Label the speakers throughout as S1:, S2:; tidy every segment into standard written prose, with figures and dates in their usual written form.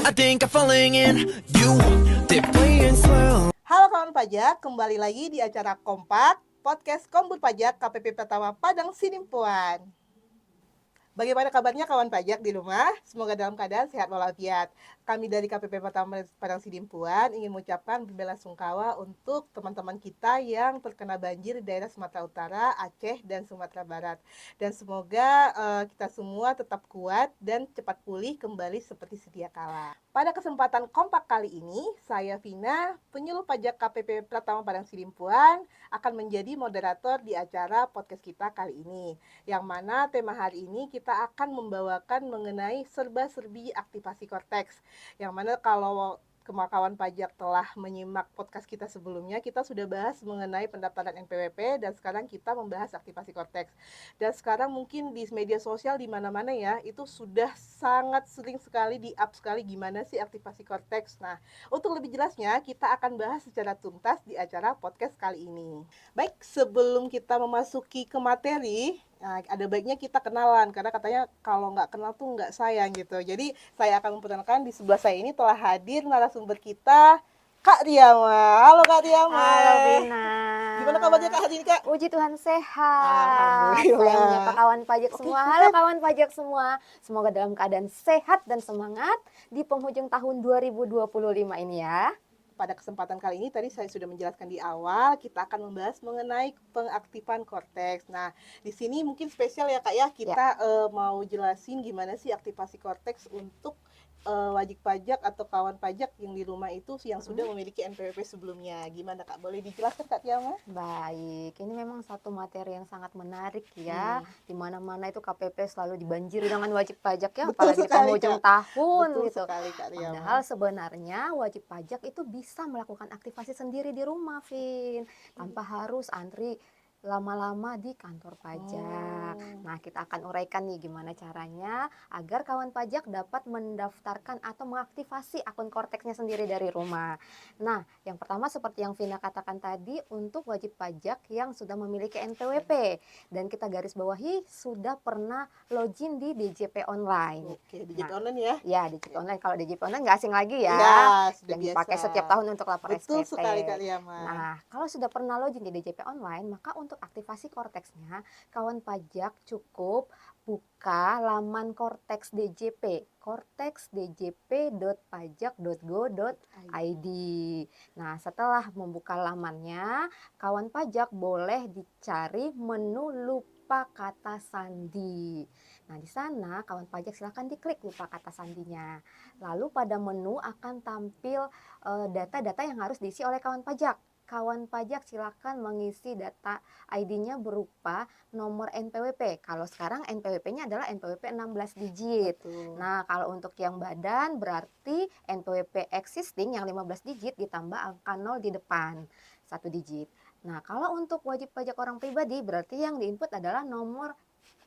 S1: I think I'm falling in. You, they're playing slow.
S2: Halo kawan pajak, kembali lagi di acara Kompak, podcast Kombut Pajak KPP Pertama Padang Sidimpuan. Bagaimana kabarnya kawan pajak di rumah? Semoga dalam keadaan sehat walafiat. Kami dari KPP Pertama Padang Sidimpuan ingin mengucapkan belasungkawa untuk teman-teman kita yang terkena banjir di daerah Sumatera Utara, Aceh, dan Sumatera Barat. Dan semoga kita semua tetap kuat dan cepat pulih kembali seperti sedia kala. Pada kesempatan kompak kali ini, saya Vina, penyuluh pajak KPP Pertama Padang Sidimpuan, akan menjadi moderator di acara podcast kita kali ini. Yang mana tema hari ini kita akan membawakan mengenai serba-serbi aktivasi Korteks. Yang mana kalau kawan pajak telah menyimak podcast kita sebelumnya, kita sudah bahas mengenai pendaftaran NPWP dan sekarang kita membahas aktivasi Korteks. Dan sekarang mungkin di media sosial di mana-mana ya, itu sudah sangat sering sekali di-up sekali gimana sih aktivasi Korteks. Nah, untuk lebih jelasnya kita akan bahas secara tuntas di acara podcast kali ini. Baik, sebelum kita memasuki ke materi, nah, ada baiknya kita kenalan karena katanya kalau nggak kenal tuh nggak sayang gitu. Jadi saya akan memperkenalkan di sebelah saya ini telah hadir narasumber kita Kak Riama. Halo Kak Riama.
S3: Halo Vina.
S2: Gimana kabarnya Kak hari ini Kak?
S3: Puji Tuhan sehat.
S2: Alhamdulillah.
S3: Saya menyapa kawan pajak
S2: Oke,
S3: semua.
S2: bukan.
S3: Halo kawan pajak semua. Semoga dalam keadaan sehat dan semangat di penghujung tahun 2025 ini ya.
S2: Pada kesempatan kali ini tadi saya sudah menjelaskan di awal, kita akan membahas mengenai pengaktifan Korteks. Nah, di sini mungkin spesial ya Kak ya, kita mau jelasin gimana sih aktivasi Korteks untuk wajib pajak atau kawan pajak yang di rumah itu yang sudah memiliki NPWP sebelumnya. Gimana Kak? Boleh dijelaskan Kak Tiama?
S3: Baik, ini memang satu materi yang sangat menarik ya. Di mana-mana itu KPP selalu dibanjiri dengan wajib pajak ya,
S2: Betul
S3: apalagi
S2: sekali,
S3: penghujung
S2: Kak.
S3: tahun
S2: Betul
S3: gitu.
S2: sekali Kak Riama.
S3: Padahal sebenarnya wajib pajak itu bisa melakukan aktivasi sendiri di rumah, Vin, tanpa harus antri lama-lama di kantor pajak. Nah, kita akan uraikan nih gimana caranya agar kawan pajak dapat mendaftarkan atau mengaktifasi akun Korteksnya sendiri dari rumah. Nah, yang pertama seperti yang Vina katakan tadi, untuk wajib pajak yang sudah memiliki NPWP dan kita garis bawahi sudah pernah login di DJP online.
S2: Oke, digital online ya?
S3: Ya, DJP online. Kalau DJP online nggak asing lagi ya,
S2: Ya, sudah
S3: yang
S2: biasa.
S3: dipakai setiap tahun untuk lapor
S2: Betul
S3: SPT.
S2: sekali Kak Riama.
S3: Nah, kalau sudah pernah login di DJP online, maka untuk aktivasi Korteksnya, kawan pajak cukup buka laman Korteks DJP, korteksdjp.pajak.go.id. Nah, setelah membuka lamannya, kawan pajak boleh dicari menu lupa kata sandi. Nah, di sana kawan pajak silahkan diklik lupa kata sandinya. Lalu pada menu akan tampil data-data yang harus diisi oleh kawan pajak. Kawan pajak silakan mengisi data ID-nya berupa nomor NPWP. Kalau sekarang NPWP-nya adalah NPWP 16 digit.
S2: Betul.
S3: Nah, kalau untuk yang badan berarti NPWP existing yang 15 digit ditambah angka 0 di depan, 1 digit. Nah, kalau untuk wajib pajak orang pribadi berarti yang diinput adalah nomor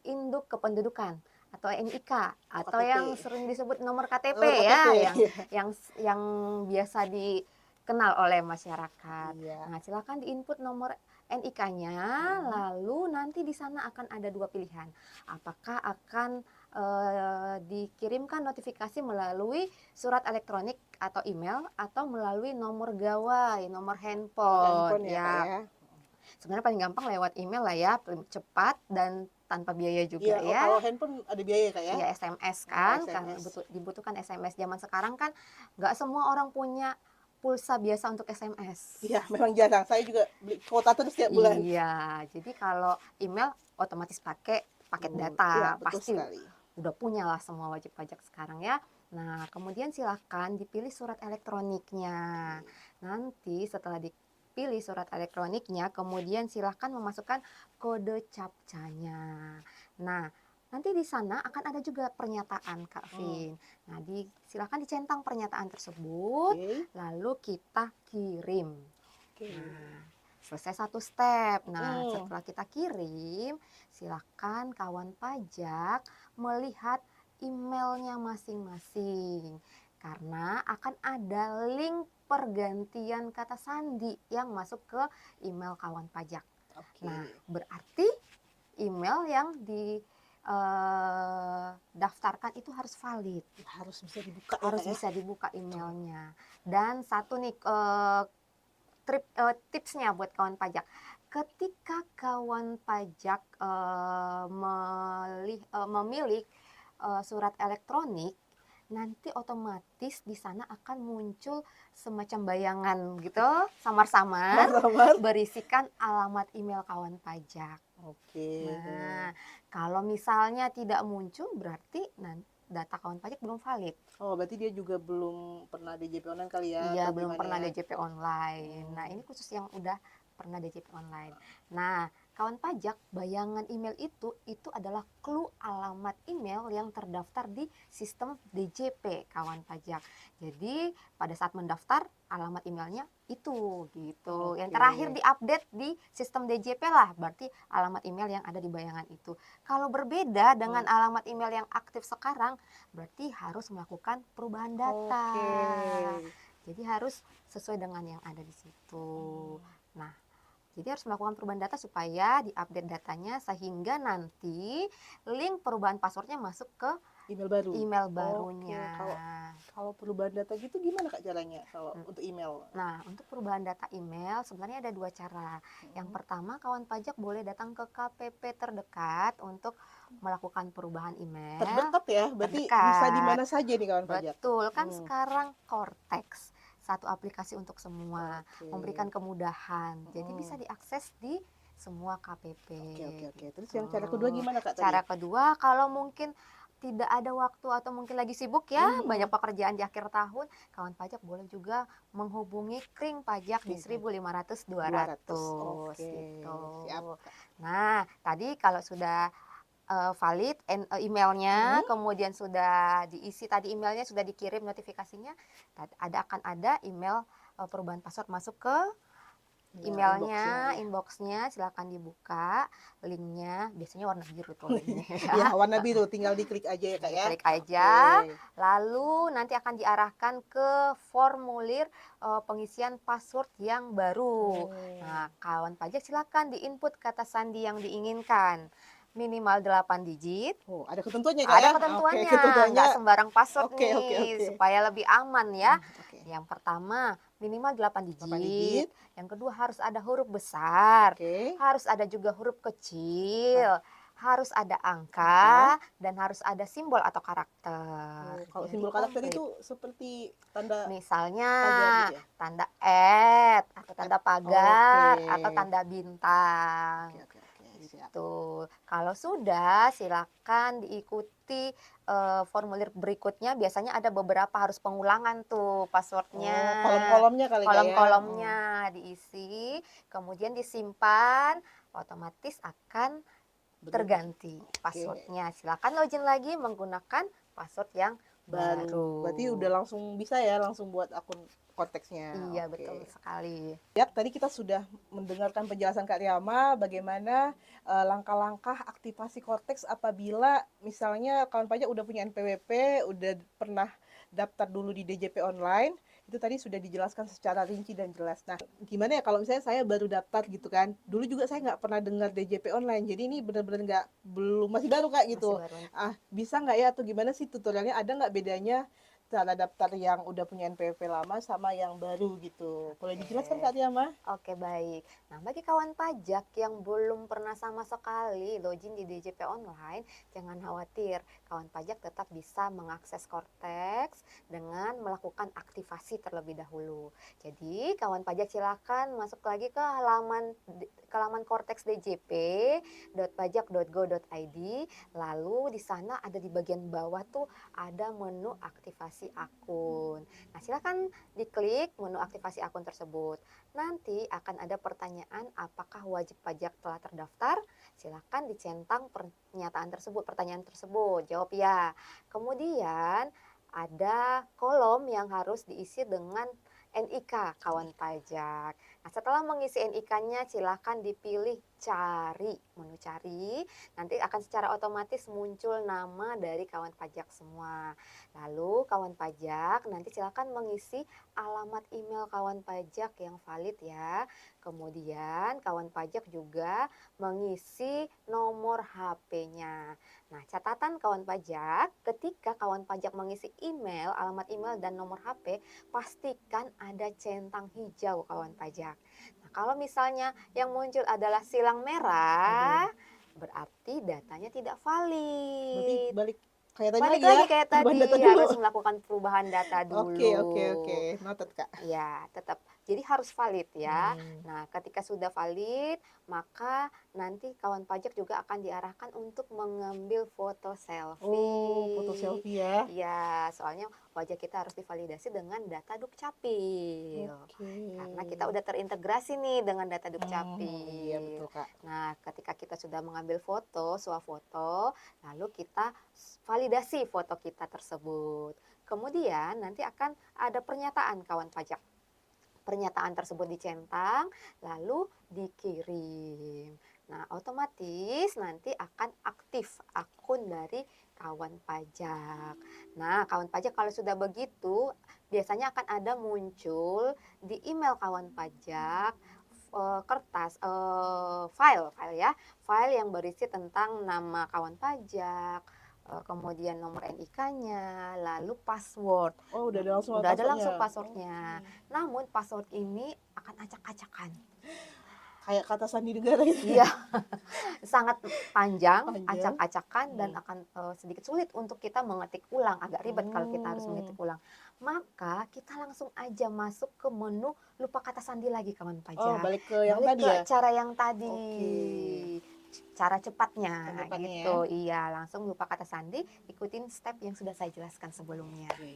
S3: induk kependudukan atau NIK atau
S2: KTP.
S3: yang sering disebut nomor KTP
S2: Nomor
S3: ya,
S2: KTP.
S3: yang biasa dikenal oleh masyarakat.
S2: Iya.
S3: Nah, silakan diinput nomor NIK-nya, lalu nanti di sana akan ada dua pilihan. Apakah akan dikirimkan notifikasi melalui surat elektronik atau email atau melalui nomor gawai, nomor handphone
S2: ya, Kak ya.
S3: Sebenarnya paling gampang lewat email lah ya, cepat dan tanpa biaya juga
S2: Iya,
S3: ya.
S2: kalau handphone ada biaya Kak ya?
S3: Iya, SMS kan,
S2: SMS.
S3: karena dibutuhkan SMS. Zaman sekarang kan nggak semua orang punya pulsa biasa untuk SMS.
S2: Iya, memang jarang. Saya juga beli kuota terus setiap bulan.
S3: Iya, jadi kalau email otomatis pakai paket data,
S2: Iya, betul
S3: pasti
S2: sekali.
S3: udah punya lah semua wajib pajak sekarang ya. Nah, kemudian silahkan dipilih surat elektroniknya. Nanti setelah dipilih surat elektroniknya, kemudian silahkan memasukkan kode captcha-nya. Nah, nanti di sana akan ada juga pernyataan Kak Vin. Nah, silahkan dicentang pernyataan tersebut, lalu kita kirim. Nah, selesai satu step. Nah, setelah kita kirim, silakan kawan pajak melihat emailnya masing-masing. Karena akan ada link pergantian kata sandi yang masuk ke email kawan pajak. Nah, berarti email yang daftarkan itu harus valid,
S2: Harus bisa dibuka ya,
S3: harus
S2: Kak, ya?
S3: bisa dibuka emailnya. Dan satu nih tipsnya buat kawan pajak, ketika kawan pajak memilih surat elektronik, nanti otomatis di sana akan muncul semacam bayangan gitu, samar-samar,
S2: Samar-samar.
S3: berisikan alamat email kawan pajak.
S2: Oke.
S3: Nah, kalau misalnya tidak muncul, berarti data kawan pajak belum valid.
S2: Oh, berarti dia juga belum pernah DJP online kali ya,
S3: Iya,
S2: atau
S3: belum
S2: gimana
S3: pernah
S2: ya?
S3: DJP online. Nah, ini khusus yang udah pernah DJP online. Nah, kawan pajak, bayangan email itu adalah clue alamat email yang terdaftar di sistem DJP kawan pajak. Jadi, pada saat mendaftar, alamat emailnya itu gitu. Yang
S2: Oke.
S3: terakhir diupdate di sistem DJP lah, berarti alamat email yang ada di bayangan itu. Kalau berbeda dengan alamat email yang aktif sekarang, berarti harus melakukan perubahan data.
S2: Oke.
S3: Jadi harus sesuai dengan yang ada di situ. Nah, jadi harus melakukan perubahan data supaya diupdate datanya sehingga nanti link perubahan passwordnya masuk ke
S2: Email baru.
S3: email
S2: Oke,
S3: barunya.
S2: kalau perubahan data gitu gimana Kak caranya kalau untuk email?
S3: Nah, untuk perubahan data email sebenarnya ada dua cara. Yang pertama, kawan pajak boleh datang ke KPP terdekat untuk melakukan perubahan email.
S2: Terdekat ya, berarti
S3: Terdekat.
S2: bisa di mana saja nih kawan pajak?
S3: Betul, kan sekarang Cortex, satu aplikasi untuk semua,
S2: Oke.
S3: memberikan kemudahan. Jadi bisa diakses di semua KPP.
S2: Oke. Terus yang cara kedua gimana Kak tadi?
S3: Cara kedua, kalau mungkin tidak ada waktu atau mungkin lagi sibuk ya, banyak pekerjaan di akhir tahun, kawan pajak boleh juga menghubungi Kring Pajak di 1500 200
S2: Oke,
S3: gitu.
S2: siap Kak.
S3: Nah, tadi kalau sudah valid emailnya, kemudian sudah diisi tadi emailnya, sudah dikirim notifikasinya, akan ada email perubahan password masuk ke
S2: Ya,
S3: emailnya,
S2: inbox-nya,
S3: inboxnya, silakan dibuka, linknya biasanya warna biru tuh linknya
S2: ya. Ya, warna biru, tinggal diklik aja ya Kak ya.
S3: Klik aja,
S2: Oke.
S3: lalu nanti akan diarahkan ke formulir pengisian password yang baru. Nah, kawan pajak silakan diinput kata sandi yang diinginkan. Minimal 8 digit.
S2: Oh, ada ketentuannya Kak
S3: Ada
S2: ya?
S3: ketentuannya,
S2: Oke, ketentuannya.
S3: nggak sembarang password
S2: Oke.
S3: nih, supaya lebih aman ya.
S2: Oke.
S3: Yang pertama, minimal 8
S2: 8
S3: digit.
S2: digit.
S3: Yang kedua, harus ada huruf besar.
S2: Oke.
S3: Harus ada juga huruf kecil. Harus ada angka dan harus ada simbol atau karakter.
S2: Kalau
S3: Jadi
S2: simbol karakter
S3: komplit.
S2: itu seperti tanda
S3: Misalnya
S2: pagar gitu ya?
S3: tanda atau tanda pagar atau tanda bintang.
S2: Oke, siap.
S3: Tuh, kalau sudah silakan diikuti formulir berikutnya. Biasanya ada beberapa harus pengulangan tuh passwordnya.
S2: Kolom-kolomnya kali Kak ya?
S3: Kolom-kolomnya diisi, kemudian disimpan, otomatis akan terganti passwordnya. Silakan login lagi menggunakan password yang baru.
S2: Berarti udah langsung bisa ya, langsung buat akun konteksnya.
S3: Iya,
S2: Oke.
S3: betul sekali.
S2: Ya, tadi kita sudah mendengarkan penjelasan Kak Riyama bagaimana langkah-langkah aktivasi Cortex apabila misalnya kawan pajak udah punya NPWP, udah pernah daftar dulu di DJP online. Itu tadi sudah dijelaskan secara rinci dan jelas. Nah, gimana ya kalau misalnya saya baru daftar gitu kan? Dulu juga saya nggak pernah dengar DJP online, jadi ini benar-benar masih baru Kak gitu. Bisa nggak ya atau gimana sih tutorialnya? Ada nggak bedanya cara daftar yang udah punya NPWP lama sama yang baru gitu? Boleh dijelaskan Kak Riyama?
S3: Oke, baik. Nah, bagi kawan pajak yang belum pernah sama sekali login di DJP online, jangan khawatir. Kawan pajak tetap bisa mengakses Cortex dengan melakukan aktivasi terlebih dahulu. Jadi, kawan pajak silakan masuk lagi ke halaman Cortex djp.pajak.go.id. Lalu di sana ada di bagian bawah tuh ada menu aktivasi akun. Nah, silakan diklik menu aktivasi akun tersebut. Nanti akan ada pertanyaan apakah wajib pajak telah terdaftar. Silakan dicentang pertanyaan tersebut. Jawab ya. Kemudian ada kolom yang harus diisi dengan NIK kawan pajak. Nah, setelah mengisi NIK-nya silakan dipilih cari, menu cari. Nanti akan secara otomatis muncul nama dari kawan pajak semua. Lalu kawan pajak nanti silakan mengisi alamat email kawan pajak yang valid ya. Kemudian kawan pajak juga mengisi nomor HP-nya. Nah, catatan kawan pajak, ketika kawan pajak mengisi email, alamat email dan nomor HP, pastikan ada centang hijau kawan pajak. Nah, kalau misalnya yang muncul adalah silang merah, berarti datanya tidak
S2: Berarti
S3: valid.
S2: balik kayak tadi
S3: Balik
S2: lagi ya,
S3: lagi kayak
S2: perubahan
S3: tadi,
S2: data dulu.
S3: harus melakukan perubahan data
S2: Oke, oke,
S3: dulu.
S2: oke. Noted, Kak.
S3: Ya, tetap. Jadi harus valid ya.
S2: Hmm.
S3: Nah, ketika sudah valid, maka nanti kawan pajak juga akan diarahkan untuk mengambil foto
S2: Oh, foto
S3: selfie.
S2: selfie ya.
S3: Ya, soalnya wajah kita harus divalidasi dengan data Dukcapil.
S2: Oke.
S3: Karena kita udah terintegrasi nih dengan data
S2: Iya
S3: Dukcapil.
S2: betul, Kak.
S3: Nah, ketika kita sudah mengambil foto, swafoto, lalu kita validasi foto kita tersebut. Kemudian nanti akan ada pernyataan kawan pajak. Pernyataan tersebut dicentang, lalu dikirim. Nah, otomatis nanti akan aktif akun dari kawan pajak. Nah, kawan pajak kalau sudah begitu, biasanya akan ada muncul di email kawan pajak kertas, file ya, file yang berisi tentang nama kawan pajak, kemudian nomor NIK-nya, lalu password.
S2: Oh, udah ada langsung
S3: Udah ada
S2: passwordnya.
S3: langsung passwordnya. Namun password ini akan acak-acakan.
S2: Kayak kata sandi negara gitu.
S3: Iya, sangat panjang,
S2: Panjang.
S3: acak-acakan dan akan sedikit sulit untuk kita mengetik ulang. Agak ribet kalau kita harus
S2: Oh.
S3: mengetik ulang. Maka kita langsung aja masuk ke menu lupa kata sandi lagi kawan
S2: Oh,
S3: pajak.
S2: balik ke yang
S3: Balik
S2: tadi
S3: ke
S2: ya.
S3: cara yang tadi.
S2: Oke.
S3: Cara cepatnya
S2: Cara cepatnya
S3: gitu. Iya, langsung lupa kata sandi, ikutin step yang sudah saya jelaskan sebelumnya.
S2: Oke.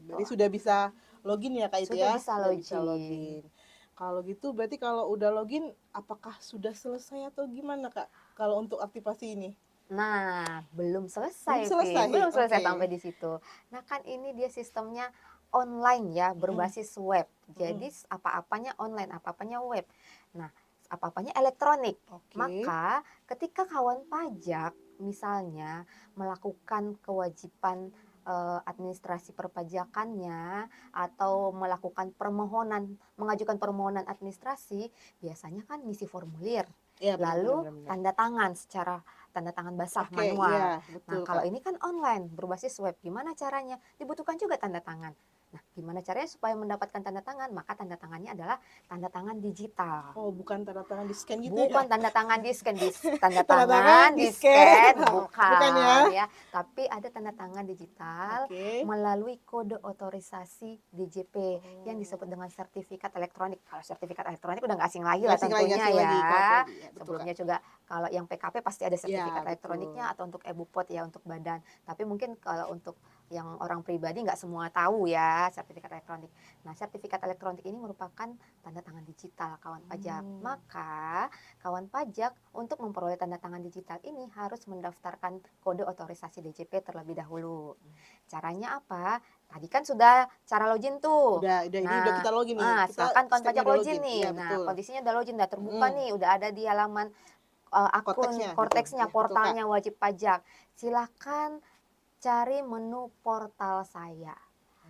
S2: Berarti sudah bisa login ya, Kak, itu
S3: Sudah
S2: ya?
S3: bisa
S2: Sudah bisa
S3: login.
S2: login. Kalau gitu berarti kalau udah login apakah sudah selesai atau gimana, Kak? Kalau untuk aktivasi ini?
S3: Nah, belum
S2: Belum
S3: selesai,
S2: selesai.
S3: Vin. Belum selesai
S2: Oke.
S3: sampai di situ. Nah, kan ini dia sistemnya online ya, berbasis web. Jadi apa-apanya online, apa-apanya web. Nah, apa-apanya elektronik.
S2: Oke.
S3: Maka ketika kawan pajak misalnya melakukan kewajiban administrasi perpajakannya atau melakukan permohonan, mengajukan permohonan administrasi, biasanya kan ngisi formulir.
S2: Iya, benar,
S3: Lalu
S2: benar, benar.
S3: tanda tangan secara tanda tangan basah
S2: Oke,
S3: manual.
S2: iya,
S3: Nah,
S2: betul,
S3: kalau
S2: Kak.
S3: ini kan online, berbasis web. Gimana caranya? Dibutuhkan juga tanda tangan. Nah, gimana caranya supaya mendapatkan tanda tangan? Maka tanda tangannya adalah tanda tangan digital.
S2: Oh, bukan tanda tangan di scan gitu ya?
S3: Bukan tanda tangan di scan, tanda
S2: Tanda tangan
S3: tangan
S2: di
S3: di scan,
S2: scan. Bukan ya?
S3: bukan ya. Tapi ada tanda tangan digital
S2: Oke.
S3: melalui kode otorisasi DJP yang
S2: Oh.
S3: disebut dengan sertifikat elektronik. Kalau sertifikat elektronik udah nggak asing lagi
S2: Nggak
S3: lah
S2: asing lagi,
S3: tentunya
S2: nggak asing lagi. Kalau
S3: ya.
S2: tadi, ya, betul, Kak.
S3: Sebelumnya juga kalau yang PKP pasti ada sertifikat
S2: Iya,
S3: elektroniknya
S2: betul.
S3: atau untuk e-bupot ya untuk badan. Tapi mungkin kalau untuk yang orang pribadi nggak semua tahu ya sertifikat elektronik. Nah, sertifikat elektronik ini merupakan tanda tangan digital kawan pajak. Maka kawan pajak untuk memperoleh tanda tangan digital ini harus mendaftarkan kode otorisasi DJP terlebih dahulu. Caranya apa? Tadi kan sudah cara login tuh.
S2: Ini udah kita login nih. Kita
S3: Silakan kawan
S2: stepnya
S3: pajak
S2: udah
S3: login nih.
S2: Iya,
S3: Nah,
S2: betul.
S3: kondisinya udah login, udah terbuka nih, udah ada di halaman akun
S2: Korteksnya gitu.
S3: Korteksnya,
S2: Iya, betul, Kak.
S3: portalnya wajib pajak. Silakan cari menu portal saya.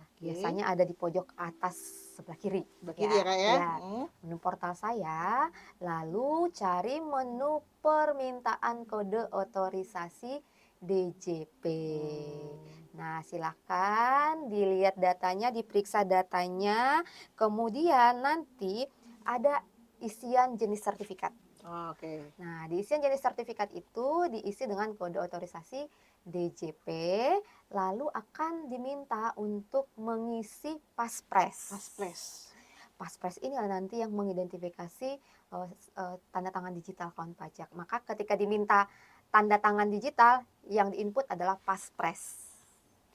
S2: Oke.
S3: Biasanya ada di pojok atas sebelah kiri.
S2: Sebelah kiri ya, Kak ya?
S3: Ya. Menu portal saya, lalu cari menu permintaan kode otorisasi DJP. Nah, silahkan dilihat datanya, diperiksa datanya, kemudian nanti ada isian jenis sertifikat.
S2: Oh, oke.
S3: Nah, di isian jenis sertifikat itu diisi dengan kode otorisasi DJP, lalu akan diminta untuk mengisi paspres. Paspres ini nanti yang mengidentifikasi tanda tangan digital kawan pajak. Maka ketika diminta tanda tangan digital, yang diinput adalah paspres.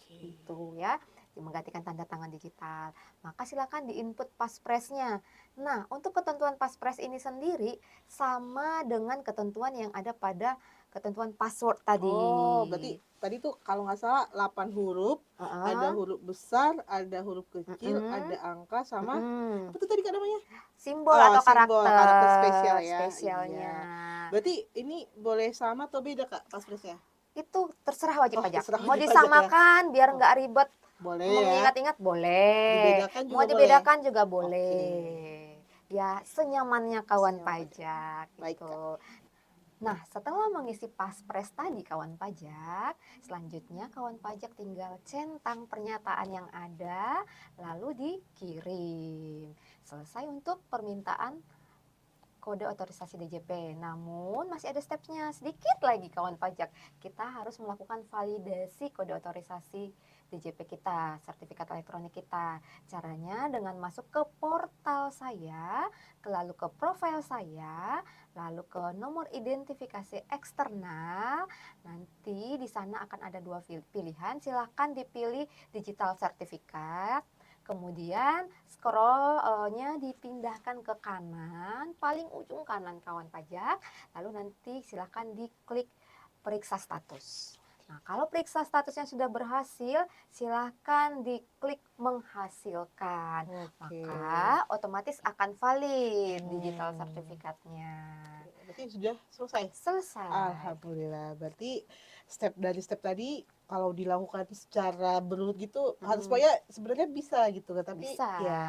S3: Gitu ya, menggantikan tanda tangan digital. Maka silakan diinput paspresnya. Nah, untuk ketentuan paspres ini sendiri sama dengan ketentuan yang ada pada ketentuan password tadi.
S2: Oh, berarti tadi tuh kalau nggak salah 8 huruf, ada
S3: Heeh.
S2: huruf besar, ada huruf kecil,
S3: Mm-mm.
S2: ada angka sama
S3: Mm-mm.
S2: apa tuh tadi Kak namanya?
S3: Simbol
S2: Oh,
S3: atau
S2: simbol, karakter spesial
S3: karakter
S2: ya.
S3: spesialnya.
S2: Iya. Berarti ini boleh sama atau beda Kak passwordnya?
S3: Itu terserah wajib
S2: Oh,
S3: pajak.
S2: terserah
S3: Mau
S2: wajib pajak ya.
S3: disamakan biar
S2: Oh,
S3: nggak ribet
S2: boleh ya.
S3: mengingat-ingat boleh.
S2: Dibedakan
S3: Mau
S2: juga boleh.
S3: dibedakan juga
S2: Oke.
S3: boleh. Ya, senyamannya kawan
S2: Senyaman pajak.
S3: pajak
S2: Baik Kak.
S3: gitu. Nah, setelah mengisi paspres tadi kawan pajak, selanjutnya kawan pajak tinggal centang pernyataan yang ada, lalu dikirim. Selesai untuk permintaan kode otorisasi DJP. Namun masih ada stepnya sedikit lagi kawan pajak. Kita harus melakukan validasi kode otorisasi DJP kita, sertifikat elektronik kita. Caranya dengan masuk ke portal saya, lalu ke profil saya, lalu ke nomor identifikasi eksternal. Nanti di sana akan ada dua pilihan. Silahkan dipilih digital sertifikat. Kemudian scroll-nya dipindahkan ke kanan, paling ujung kanan kawan pajak. Lalu nanti silakan diklik periksa status. Nah, kalau periksa statusnya sudah berhasil, silakan diklik menghasilkan.
S2: Oke.
S3: Maka otomatis akan valid digital
S2: Hmm.
S3: sertifikatnya.
S2: Berarti sudah selesai.
S3: Selesai.
S2: Alhamdulillah. Berarti step tadi kalau dilakukan secara berurut gitu harus pokoknya sebenarnya bisa gitu kan. Tapi
S3: Bisa.
S2: ya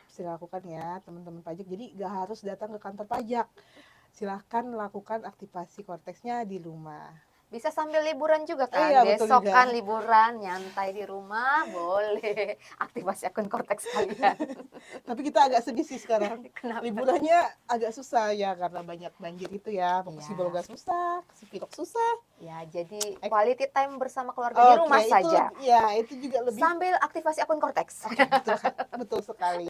S2: bisa dilakukan ya teman-teman pajak. Jadi nggak harus datang ke kantor pajak. Silahkan lakukan aktivasi korteksnya di rumah.
S3: Bisa sambil liburan juga kan.
S2: Iya, betul
S3: Besok
S2: juga.
S3: kan liburan, nyantai di rumah, boleh aktivasi akun Cortex kalian.
S2: Tapi kita agak sedih sih sekarang.
S3: Kenapa?
S2: Liburannya agak susah ya karena banyak banjir itu ya. Mau ke
S3: Iya.
S2: Sibolga susah, ke Sepilok susah.
S3: Ya, jadi quality time bersama keluarga di
S2: Oke,
S3: rumah
S2: itu
S3: saja.
S2: ya itu juga lebih
S3: Sambil aktivasi akun Cortex.
S2: betul, betul sekali.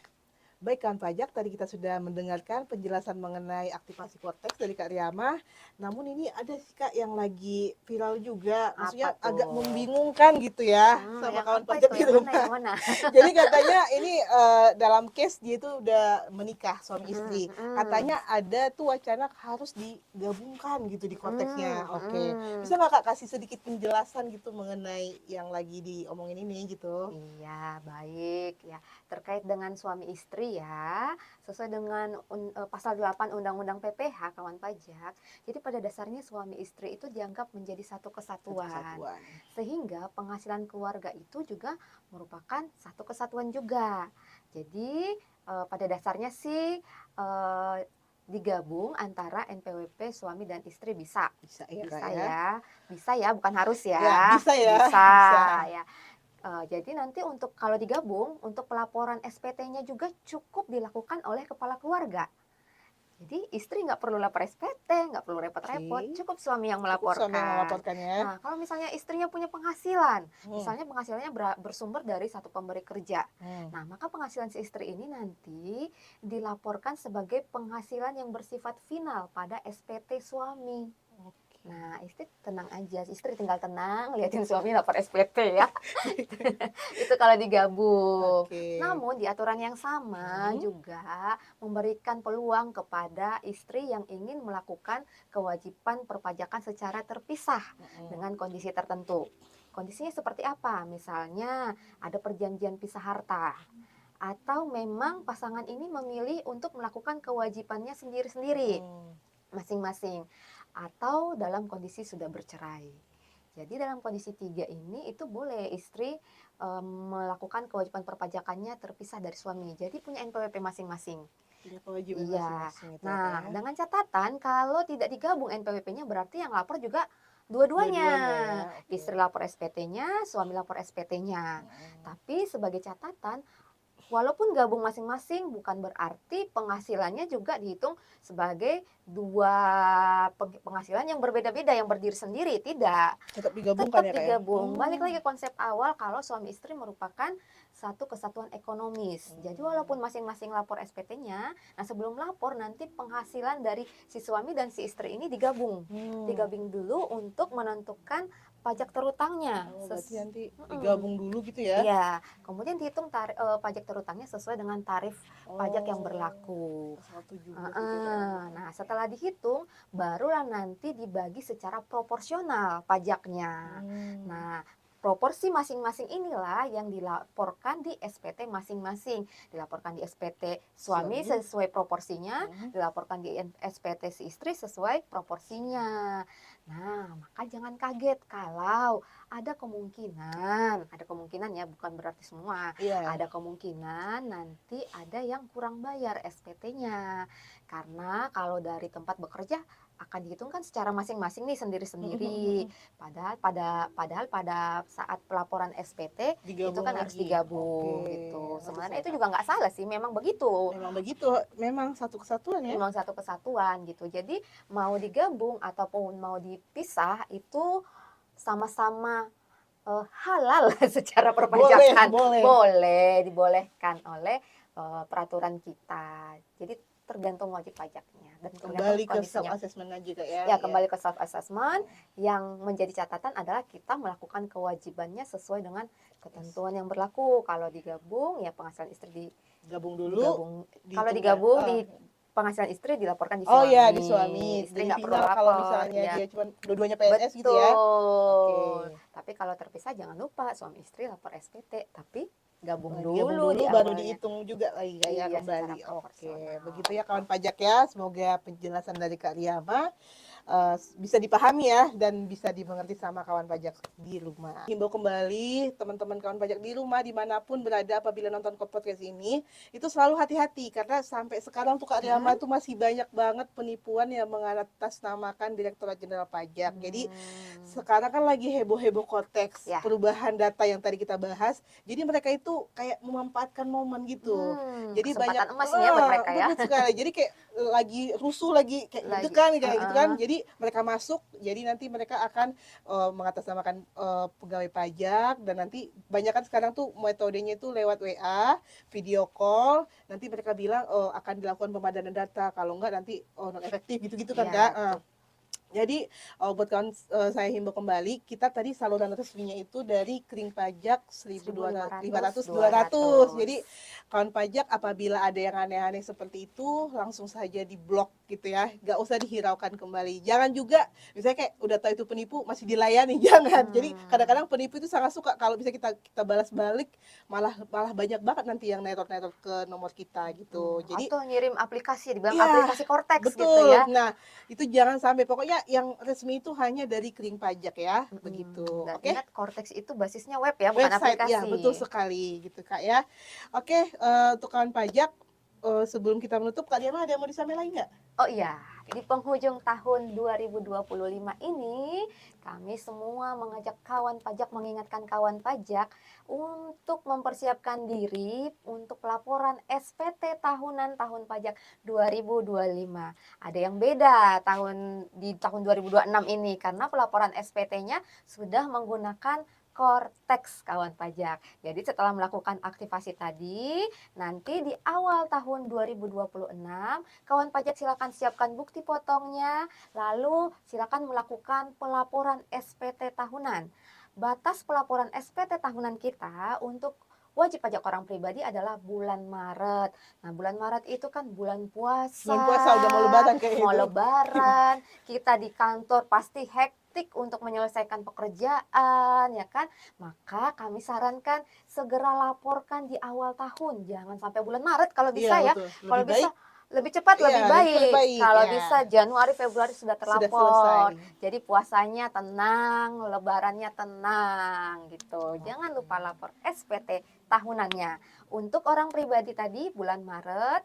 S2: Baik kawan pajak, tadi kita sudah mendengarkan penjelasan mengenai aktivasi korteks dari Kak Riamah. Namun ini ada sih Kak yang lagi viral juga, maksudnya
S3: Apa tuh?
S2: agak membingungkan gitu ya sama
S3: yang
S2: kawan
S3: apa
S2: pajak
S3: itu?
S2: di
S3: Yang mana?
S2: rumah.
S3: Yang mana?
S2: Jadi katanya ini dalam case dia itu udah menikah suami istri. Katanya ada tuh wacana harus digabungkan gitu di korteksnya. Oke, bisa nggak Kak kasih sedikit penjelasan gitu mengenai yang lagi diomongin ini gitu?
S3: Iya, baik ya. Terkait dengan suami istri ya, sesuai dengan pasal 8 Undang-Undang PPH kawan pajak. Jadi pada dasarnya suami istri itu dianggap menjadi satu kesatuan. Sehingga penghasilan keluarga itu juga merupakan satu kesatuan juga. Jadi pada dasarnya sih digabung antara NPWP suami dan istri bisa.
S2: Bisa ya
S3: Bisa
S2: Kak ya?
S3: ya. Bisa ya, bukan harus ya.
S2: Ya, bisa ya.
S3: Bisa
S2: Bisa.
S3: ya. Jadi nanti untuk kalau digabung, untuk pelaporan SPT-nya juga cukup dilakukan oleh kepala keluarga. Jadi istri nggak perlu lapor SPT, nggak perlu repot-repot,
S2: Oke.
S3: cukup suami yang
S2: Cukup suami yang
S3: melaporkan.
S2: melaporkan ya.
S3: Nah, kalau misalnya istrinya punya penghasilan, misalnya penghasilannya bersumber dari satu pemberi kerja. Nah, maka penghasilan si istri ini nanti dilaporkan sebagai penghasilan yang bersifat final pada SPT suami. Nah, istri tenang aja, istri tinggal tenang liatin suami lapor SPT ya. Itu kalau digabung.
S2: Oke.
S3: Namun di aturan yang sama juga memberikan peluang kepada istri yang ingin melakukan kewajiban perpajakan secara terpisah dengan kondisi tertentu. Kondisinya seperti apa? Misalnya ada perjanjian pisah harta. Atau memang pasangan ini memilih untuk melakukan kewajibannya sendiri-sendiri, masing-masing. Atau dalam kondisi sudah bercerai. Jadi dalam kondisi 3 ini itu boleh istri melakukan kewajiban perpajakannya terpisah dari suami. Jadi punya NPWP masing-masing.
S2: Punya kewajiban
S3: Iya.
S2: masing-masing itu
S3: Nah,
S2: ya.
S3: dengan catatan kalau tidak digabung NPWP-nya berarti yang lapor juga dua-duanya.
S2: Ya. Oke.
S3: Istri lapor SPT-nya, suami lapor SPT-nya. Tapi sebagai catatan, walaupun gabung masing-masing bukan berarti penghasilannya juga dihitung sebagai dua penghasilan yang berbeda-beda, yang berdiri sendiri, tidak.
S2: Tetap digabungkan
S3: Tetap
S2: ya Kak ya?
S3: digabung. Balik lagi konsep awal kalau suami istri merupakan satu kesatuan ekonomis. Jadi walaupun masing-masing lapor SPT-nya, nah sebelum lapor nanti penghasilan dari si suami dan si istri ini digabung. Digabung dulu untuk menentukan pajak terutangnya.
S2: Berarti nanti
S3: Mm-mm.
S2: digabung dulu gitu ya?
S3: Iya, kemudian dihitung pajak terutangnya sesuai dengan tarif pajak yang
S2: Oh,
S3: berlaku.
S2: satu juga gitu ya.
S3: Nah, setelah dihitung, barulah nanti dibagi secara proporsional pajaknya. Nah, proporsi masing-masing inilah yang dilaporkan di SPT masing-masing. Dilaporkan di SPT suami
S2: Suami.
S3: sesuai proporsinya, dilaporkan di SPT si istri sesuai proporsinya. Nah, maka jangan kaget kalau ada kemungkinan ya, bukan berarti semua.
S2: Iya.
S3: Ada kemungkinan nanti ada yang kurang bayar SPT-nya. Karena kalau dari tempat bekerja akan dihitungkan secara masing-masing nih sendiri-sendiri. Padahal pada saat pelaporan SPT itu
S2: Digabung
S3: kan harus
S2: lagi.
S3: digabung
S2: Oke,
S3: gitu.
S2: harus
S3: Sebenarnya itu
S2: ada.
S3: juga nggak salah sih, memang begitu.
S2: Memang begitu, memang satu kesatuan ya.
S3: Memang satu kesatuan gitu. Jadi mau digabung ataupun mau dipisah itu sama-sama halal secara perpajakan.
S2: Boleh.
S3: Dibolehkan oleh peraturan kita. Jadi tergantung wajib pajaknya dan
S2: Kembali
S3: tergantung
S2: ke self
S3: kondisinya.
S2: assessment juga ya.
S3: Ya, kembali ke self assessment. Yang menjadi catatan adalah kita melakukan kewajibannya sesuai dengan ketentuan yang berlaku. Kalau digabung ya penghasilan istri
S2: Gabung dulu.
S3: digabung. Kalau
S2: dihitung
S3: digabung
S2: ya.
S3: di penghasilan istri dilaporkan di
S2: Oh
S3: suami.
S2: iya, di suami.
S3: Istri
S2: Jadi
S3: nggak perlu
S2: final
S3: lapor.
S2: kalau misalnya
S3: Ya.
S2: dia cuma dua-duanya PNS gitu ya.
S3: Betul.
S2: Oke.
S3: Tapi kalau terpisah jangan lupa suami istri lapor SPT, tapi gabung
S2: Digabung
S3: dulu di
S2: baru
S3: awalnya.
S2: dihitung juga lagi kayak
S3: Iya,
S2: kembali.
S3: secara
S2: Oke,
S3: proporsional.
S2: begitu ya kawan pajak ya. Semoga penjelasan dari Kak Riyama bisa dipahami ya dan bisa dimengerti sama kawan pajak di rumah. Himbau kembali teman-teman kawan pajak di rumah dimanapun berada apabila nonton podcast ini itu selalu hati-hati karena sampai sekarang tuh Kak Riyama tuh masih banyak banget penipuan yang mengatasnamakan Direktorat Jenderal Pajak. Jadi sekarang kan lagi heboh-heboh konteks
S3: Ya.
S2: perubahan data yang tadi kita bahas. Jadi mereka itu kayak memanfaatkan momen gitu. Jadi
S3: Kesempatan
S2: banyak
S3: emas ini ya buat mereka ya.
S2: betul sekali. Jadi kayak lagi rusuh lagi kayak deg-degan kayak gitu kan. Jadi mereka masuk, jadi nanti mereka akan mengatasnamakan pegawai pajak dan nanti banyak kan sekarang tuh metodenya itu lewat WA, video call, nanti mereka bilang akan dilakukan pemadanan data, kalau enggak nanti non efektif gitu-gitu kan Kak. Jadi buat kawan saya himbau kembali, kita tadi saluran resminya itu dari kering pajak 1.500 200. Jadi kawan pajak apabila ada yang aneh-aneh seperti itu langsung saja diblok gitu ya, nggak usah dihiraukan kembali. Jangan juga misalnya kayak udah tahu itu penipu masih dilayani, jangan. Jadi kadang-kadang penipu itu sangat suka kalau bisa kita balas balik, malah banyak banget nanti yang neror-neror ke nomor kita gitu. Jadi
S3: atau ngirim aplikasi, dibilang
S2: iya,
S3: aplikasi Cortex
S2: betul.
S3: gitu ya.
S2: Nah, itu jangan sampai, pokoknya yang resmi itu hanya dari kering pajak ya, begitu.
S3: Dan
S2: Oke.
S3: ingat Cortex itu basisnya web ya, bukan
S2: Website
S3: aplikasi.
S2: ya, betul sekali gitu Kak ya. Oke, untuk kawan pajak sebelum kita menutup, Kak Diana ada yang mau disampaikan lagi nggak?
S3: Oh iya, di penghujung tahun 2025 ini kami semua mengajak kawan pajak, mengingatkan kawan pajak untuk mempersiapkan diri untuk pelaporan SPT tahunan tahun pajak 2025. Ada yang beda di tahun 2026 ini karena pelaporan SPT-nya sudah menggunakan Cortex kawan pajak. Jadi setelah melakukan aktivasi tadi, nanti di awal tahun 2026, kawan pajak silakan siapkan bukti potongnya, lalu silakan melakukan pelaporan SPT tahunan. Batas pelaporan SPT tahunan kita untuk wajib pajak orang pribadi adalah bulan Maret. Nah, bulan Maret itu kan bulan puasa.
S2: Bulan puasa udah mau lebaran kayak
S3: Mau
S2: itu.
S3: lebaran, kita di kantor pasti hektik untuk menyelesaikan pekerjaan, ya kan? Maka kami sarankan segera laporkan di awal tahun, jangan sampai bulan Maret kalau bisa
S2: Iya,
S3: ya.
S2: betul.
S3: Kalau
S2: Lebih
S3: bisa
S2: baik
S3: lebih cepat
S2: iya,
S3: lebih
S2: lebih
S3: baik.
S2: baik,
S3: Kalau
S2: ya.
S3: bisa Januari Februari sudah
S2: Sudah
S3: terlapor.
S2: selesai.
S3: Jadi puasanya tenang, lebarannya tenang gitu. Jangan lupa lapor SPT tahunannya. Untuk orang pribadi tadi bulan Maret,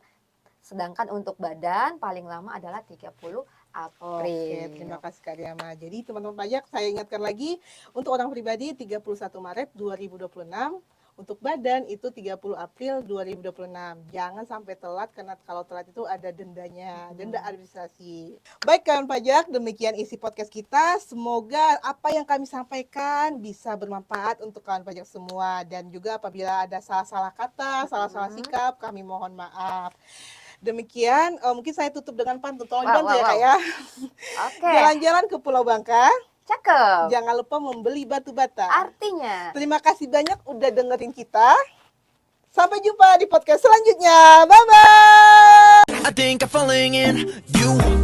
S3: sedangkan untuk badan paling lama adalah 30 April.
S2: Oke, terima kasih Kak Riyama. Jadi teman-teman pajak, saya ingatkan lagi untuk orang pribadi 31 Maret 2026, Untuk badan itu 30 April 2026. Jangan sampai telat karena kalau telat itu ada dendanya, denda administrasi. Baik kawan pajak, demikian isi podcast kita. Semoga apa yang kami sampaikan bisa bermanfaat untuk kawan pajak semua, dan juga apabila ada salah-salah kata, salah-salah sikap, kami mohon maaf. Demikian, mungkin saya tutup dengan pantun. Tolong dibantu ya Kak ya.
S3: Oke,
S2: Jalan-jalan ke Pulau Bangka,
S3: cakep.
S2: jangan lupa membeli batu bata.
S3: Artinya,
S2: Terima kasih banyak udah dengerin kita. Sampai jumpa di podcast selanjutnya. Bye-bye.
S1: I think I'm falling in you.